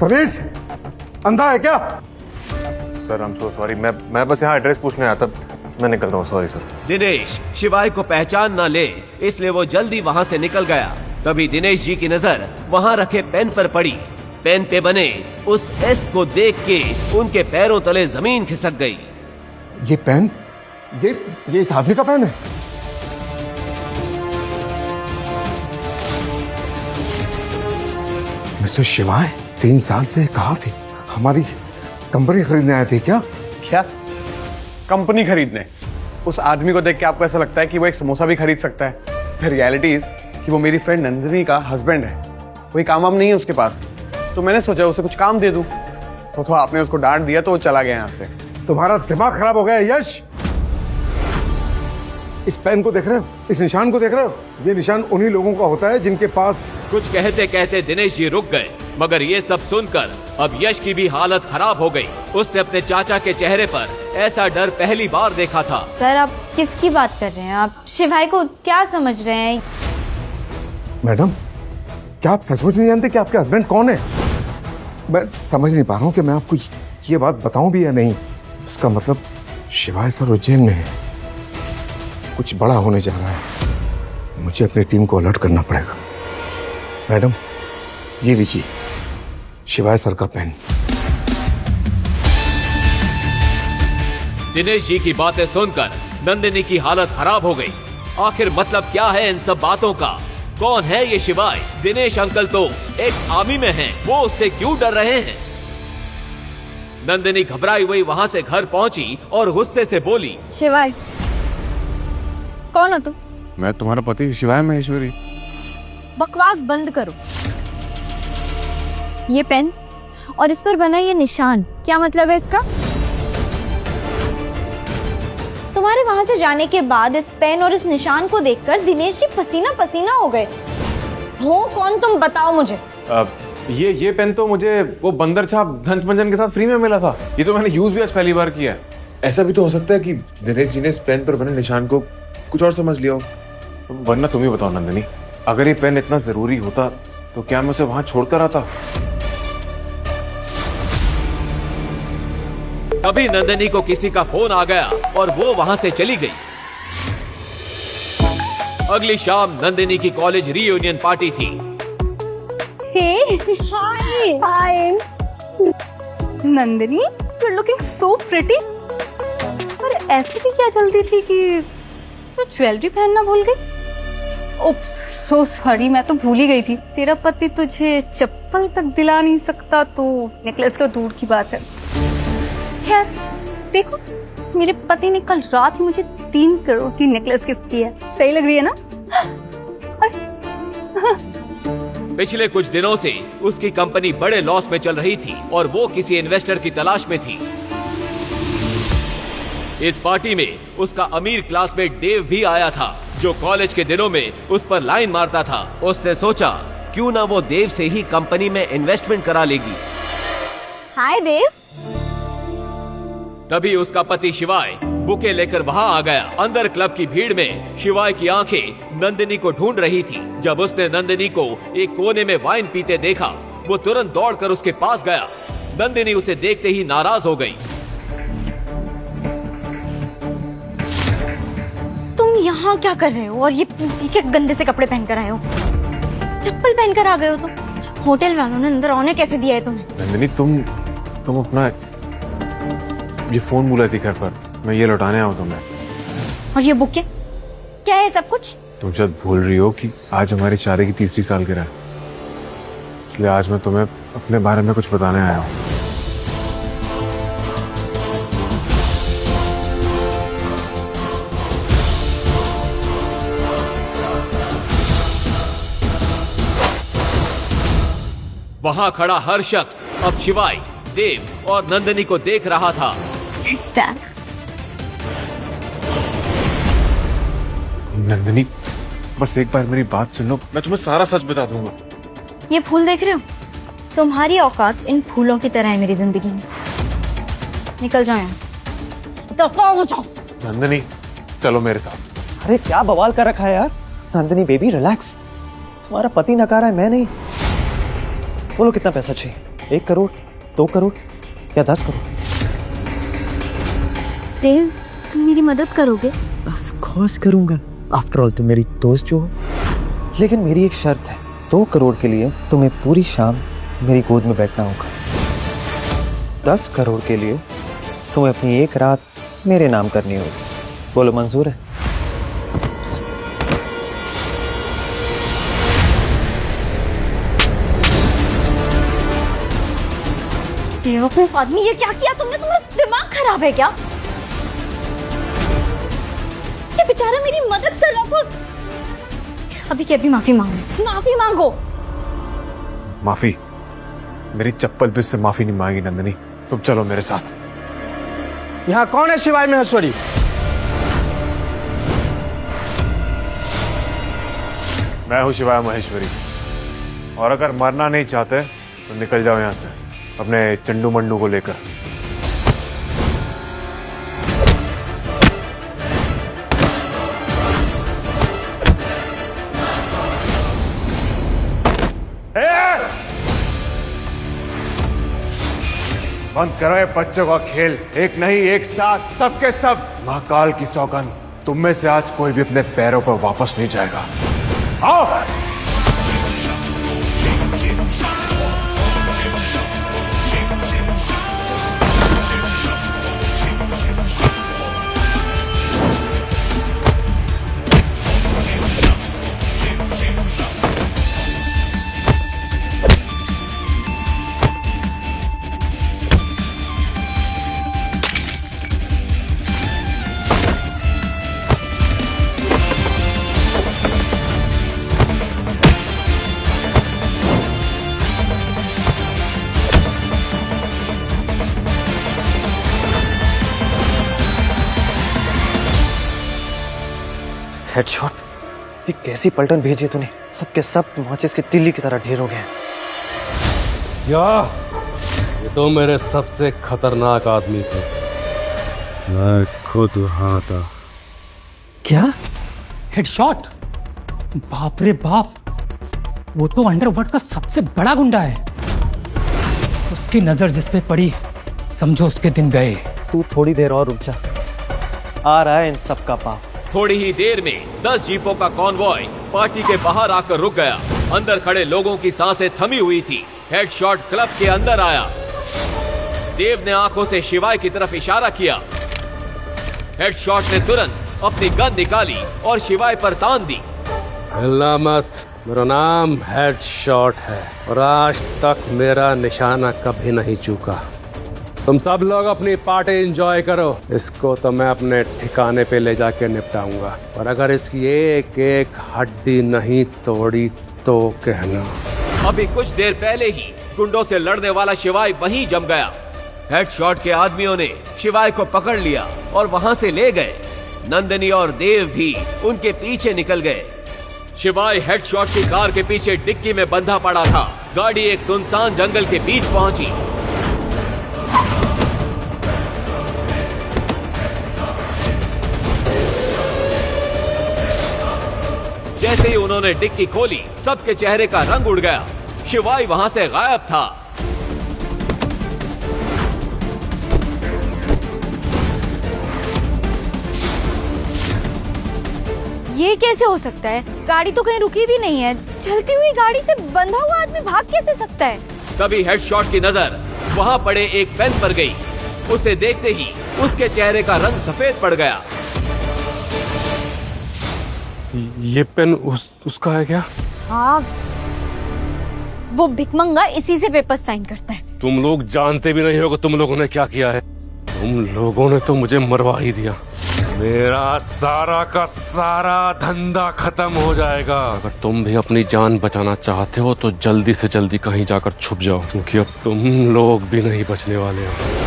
तनीस अंधा है क्या? Sir I am so sorry, मैं बस यहाँ एड्रेस पूछने आया था, मैं निकलता हूँ, सॉरी सर। दिनेश शिवाय को पहचान न ले इसलिए वो जल्दी वहाँ से निकल गया। तभी दिनेश जी की नजर वहाँ रखे पेन पर पड़ी। पेन पे बने उस एस को देख के उनके पैरों तले जमीन खिसक गई। ये पेन, ये इस आदमी का पेन है? मिस्टर शिवाय 3 साल से कहा थी हमारी कंपनी खरीदने आए थे क्या? क्या कंपनी खरीदने? उस आदमी को देख के आपको ऐसा लगता है कि वो एक समोसा भी खरीद सकता है? द रियलिटी इज कि वो मेरी फ्रेंड नंदिनी का हस्बैंड है। कोई काम वाम नहीं है उसके पास, तो मैंने सोचा उसे कुछ काम दे दूं। तो आपने उसको डांट दिया तो वो चला गया यहाँ से। तुम्हारा दिमाग खराब हो गया यश। इस पेन को देख रहे हो, इस निशान को देख रहे हो? ये निशान उन्हीं लोगों का होता है जिनके पास। कुछ कहते कहते दिनेश जी रुक गए, मगर ये सब सुनकर अब यश की भी हालत खराब हो गई। उसने अपने चाचा के चेहरे पर ऐसा डर पहली बार देखा था। सर आप किसकी बात कर रहे हैं? आप शिवाय को क्या समझ रहे हैं? मैडम, क्या आप सचमुच नहीं जानते कि आपके हस्बैंड कौन है? मैं समझ नहीं पा रहा हूँ कि मैं आपको ये बात बताऊं भी या नहीं। इसका मतलब शिवाय सर उज्जैन में है, कुछ बड़ा होने जा रहा है। मुझे अपनी टीम को अलर्ट करना पड़ेगा। मैडम, ये लीजिए शिवाय सर का पेन। दिनेश जी की बातें सुनकर नंदिनी की हालत खराब हो गई। आखिर मतलब क्या है इन सब बातों का? कौन है ये शिवाय? दिनेश अंकल तो एक आर्मी में हैं, वो उससे क्यों डर रहे हैं? नंदिनी घबराई हुई वहाँ से घर पहुँची और गुस्से से बोली, शिवाय कौन हो तुम? मैं तुम्हारा पति शिवाय महेश्वरी। बकवास बंद करो। ये पेन और इस पर बना ये निशान, क्या मतलब है इसका? तुम्हारे वहां से जाने के बाद इस पेन और इस निशान को देखकर दिनेश जी पसीना पसीना हो गए। हो कौन तुम, बताओ मुझे। ये पेन तो मुझे वो बंदर छाप धंचमंजन के साथ फ्री में मिला था। ये तो मैंने यूज भी आज पहली बार किया है। ऐसा भी तो हो सकता है कि दिनेश जी ने इस पेन पर बने निशान को कुछ और समझ लिया हो। वरना तुम ही बताओ नंदिनी, अगर ये पेन इतना जरूरी होता तो क्या मैं उसे वहां छोड़कर आता? तभी नंदिनी को किसी का फोन आ गया और वो वहां से चली गई। अगली शाम नंदिनी की कॉलेज रीयूनियन पार्टी थी। Hey, hi Nandini, you're looking so pretty. पर ऐसी भी क्या जल्दी थी कि तू ज्वेलरी पहनना भूल गई? ओप्स, so sorry, मैं तो भूल ही गई थी। तेरा पति तुझे चप्पल तक दिला नहीं सकता तो नेकलेस तो दूर की बात है। खैर देखो, मेरे पति ने कल रात ही मुझे 3 करोड़ की नेकलेस गिफ्ट की है। सही लग रही है ना? पिछले कुछ दिनों से उसकी कंपनी बड़े लॉस में चल रही थी और वो किसी इन्वेस्टर की तलाश में थी। इस पार्टी में उसका अमीर क्लासमेट देव भी आया था, जो कॉलेज के दिनों में उस पर लाइन मारता था। उसने सोचा क्यों ना वो देव से ही कंपनी में इन्वेस्टमेंट करा लेगी। हाय देव। तभी उसका पति शिवाय बुके लेकर वहां आ गया। अंदर क्लब की भीड़ में शिवाय की आंखें नंदिनी को ढूंढ रही थी। जब उसने नंदिनी को एक कोने में वाइन पीते देखा, वो तुरंत दौड़कर उसके पास गया। नंदिनी उसे देखते ही नाराज हो गई। तुम यहाँ क्या कर रहे हो और ये क्या गंदे से कपड़े पहनकर आए हो? चप्पल पहनकर आ गए हो तुम? होटल वालों ने अंदर आने कैसे दिया है तुम्हें? नंदिनी, तुम अपना ये फोन भूला थी घर पर, मैं ये लौटाने आया हूँ तुम्हें। और ये बुके क्या है सब कुछ? तुम शायद भूल रही हो कि आज हमारी शादी की 3री सालगिरह है, इसलिए आज मैं तुम्हें अपने बारे में कुछ बताने आया हूँ। वहां खड़ा हर शख्स अब शिवाय, देव और नंदिनी को देख रहा था। नंदिनी, बस एक बार मेरी बात सुन लो, मैं तुम्हें सारा सच बता दूंगा। ये फूल देख रहे हो? तुम्हारी औकात इन फूलों की तरह है मेरी जिंदगी में। निकल जाओ यहाँ से, दफा हो जाओ। नंदिनी, चलो मेरे साथ। अरे क्या बवाल कर रखा है यार। नंदिनी बेबी रिलैक्स, तुम्हारा पति नकारा है, मैं नहीं। बोलो कितना पैसा चाहिए? 1 करोड़, 2 करोड़ या 10 करोड़? देव, तुम मेरी मदद करोगे? ऑफ कोर्स करूंगा। आफ्टर ऑल तुम मेरी दोस्त जो हो। लेकिन मेरी एक शर्त है, 2 करोड़ के लिए तुम्हें पूरी शाम मेरी गोद में बैठना होगा। 10 करोड़ के लिए तुम्हें अपनी एक रात मेरे नाम करनी होगी। बोलो मंजूर है? बेवकूफ आदमी, ये क्या किया तुमने? तुम्हारा दिमाग खराब है क्या? ये बेचारा मेरी मदद कर रहा था। अभी के अभी माफी मांगो, माफी मांगो। माफी? मेरी चप्पल भी उससे माफी नहीं मांगी नंदिनी। तुम चलो मेरे साथ। यहाँ कौन है शिवाय महेश्वरी? मैं हूं शिवाय महेश्वरी, और अगर मरना नहीं चाहते तो निकल जाओ यहां से अपने चंडू मंडू को लेकर। बंद करो ये बच्चों का खेल। एक नहीं, एक साथ सबके सब। महाकाल की सौगंध, तुम में से आज कोई भी अपने पैरों पर वापस नहीं जाएगा। आओ। हेडशॉट? ये कैसी पलटन भेजी तूने? सबके सब माचिस के तिल्ली की तरह ढेर हो गए। ये तो मेरे सबसे खतरनाक आदमी थे। मैं खुद वहां था। क्या? हेडशॉट? बाप रे बाप, वो तो अंडरवर्ल्ड का सबसे बड़ा गुंडा है। उसकी नजर जिस पे पड़ी, समझो उसके दिन गए। तू थोड़ी देर और रुक जा, आ रहा है इन सब का पाप। थोड़ी ही देर में 10 जीपों का कॉन्वॉय पार्टी के बाहर आकर रुक गया। अंदर खड़े लोगों की सांसें थमी हुई थी। हेडशॉट क्लब के अंदर आया। देव ने आंखों से शिवाय की तरफ इशारा किया। हेडशॉट ने तुरंत अपनी गन निकाली और शिवाय पर तान दी। हिलना मत, मेरा नाम हेडशॉट है और आज तक मेरा निशाना कभी नहीं चूका। तुम सब लोग अपनी पार्टी एंजॉय करो। इसको तो मैं अपने ठिकाने पे ले जाके निपटाऊंगा, और अगर इसकी एक एक हड्डी नहीं तोड़ी तो कहना। अभी कुछ देर पहले ही गुंडों से लड़ने वाला शिवाय वहीं जम गया। हेडशॉट के आदमियों ने शिवाय को पकड़ लिया और वहां से ले गए। नंदिनी और देव भी उनके पीछे निकल गए। शिवाय हेडशॉट की कार के पीछे डिक्की में बंधा पड़ा था। गाड़ी एक सुनसान जंगल के बीच पहुंची। जैसे ही उन्होंने डिक्की खोली, सबके चेहरे का रंग उड़ गया। शिवाय वहां से गायब था। ये कैसे हो सकता है? गाड़ी तो कहीं रुकी भी नहीं है। चलती हुई गाड़ी से बंधा हुआ आदमी भाग कैसे सकता है? तभी हेडशॉट की नजर वहां पड़े एक पेन पर गई। उसे देखते ही उसके चेहरे का रंग सफेद पड़ गया। ये पेन उसका है क्या? हाँ, वो भिकमंगा इसी से पेपर साइन करता है। तुम लोग जानते भी नहीं हो कि तुम लोगों ने क्या किया है। तुम लोगों ने तो मुझे मरवा ही दिया। मेरा सारा का सारा धंधा खत्म हो जाएगा। अगर तुम भी अपनी जान बचाना चाहते हो तो जल्दी से जल्दी कहीं जाकर छुप जाओ, क्योंकि अब तुम लोग भी नहीं बचने वाले हो।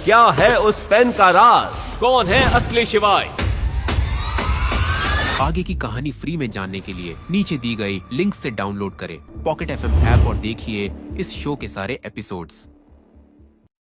क्या है उस पेन का राज? कौन है असली शिवाय? आगे की कहानी फ्री में जानने के लिए नीचे दी गई लिंक से डाउनलोड करें पॉकेट FM ऐप और देखिए इस शो के सारे एपिसोड्स।